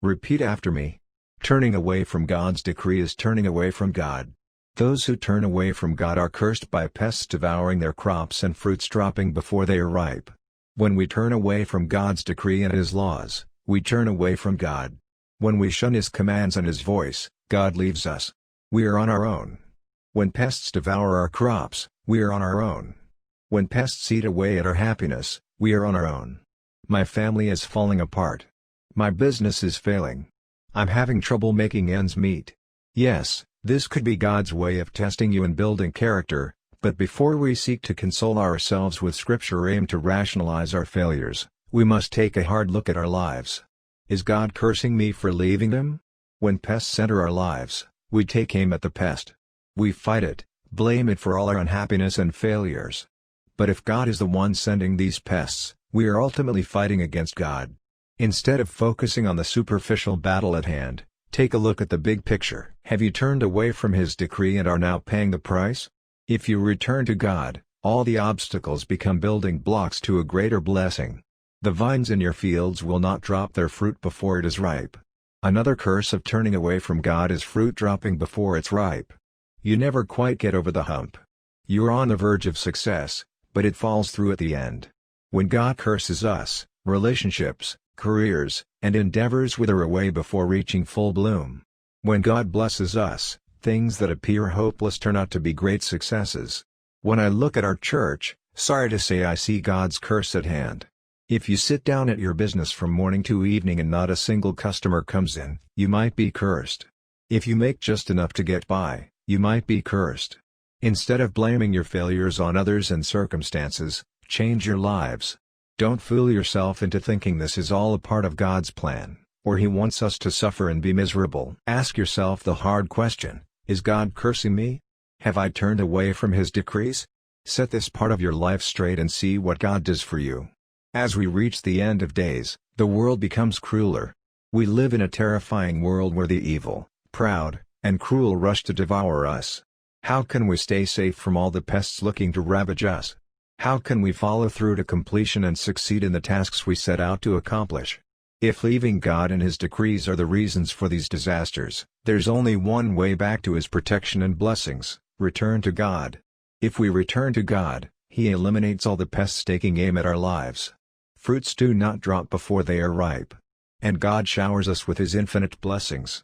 Repeat after me. Turning away from God's decree is turning away from God. Those who turn away from God are cursed by pests devouring their crops and fruits dropping before they are ripe. When we turn away from God's decree and His laws, we turn away from God. When we shun His commands and His voice, God leaves us. We are on our own. When pests devour our crops, we are on our own. When pests eat away at our happiness, we are on our own. My family is falling apart. My business is failing. I'm having trouble making ends meet. Yes, this could be God's way of testing you and building character, but before we seek to console ourselves with Scripture or aim to rationalize our failures, we must take a hard look at our lives. Is God cursing me for leaving Him? When pests enter our lives, we take aim at the pest. We fight it, blame it for all our unhappiness and failures. But if God is the one sending these pests, we are ultimately fighting against God. Instead of focusing on the superficial battle at hand, take a look at the big picture. Have you turned away from His decree and are now paying the price? If you return to God, all the obstacles become building blocks to a greater blessing. The vines in your fields will not drop their fruit before it is ripe. Another curse of turning away from God is fruit dropping before it's ripe. You never quite get over the hump. You are on the verge of success, but it falls through at the end. When God curses us, relationships, careers, and endeavors wither away before reaching full bloom. When God blesses us, things that appear hopeless turn out to be great successes. When I look at our church, sorry to say I see God's curse at hand. If you sit down at your business from morning to evening and not a single customer comes in, you might be cursed. If you make just enough to get by, you might be cursed. Instead of blaming your failures on others and circumstances, change your lives. Don't fool yourself into thinking this is all a part of God's plan, or He wants us to suffer and be miserable. Ask yourself the hard question, is God cursing me? Have I turned away from His decrees? Set this part of your life straight and see what God does for you. As we reach the end of days, the world becomes crueler. We live in a terrifying world where the evil, proud, and cruel rush to devour us. How can we stay safe from all the pests looking to ravage us? How can we follow through to completion and succeed in the tasks we set out to accomplish? If leaving God and His decrees are the reasons for these disasters, there's only one way back to His protection and blessings: return to God. If we return to God, He eliminates all the pests taking aim at our lives. Fruits do not drop before they are ripe. And God showers us with His infinite blessings.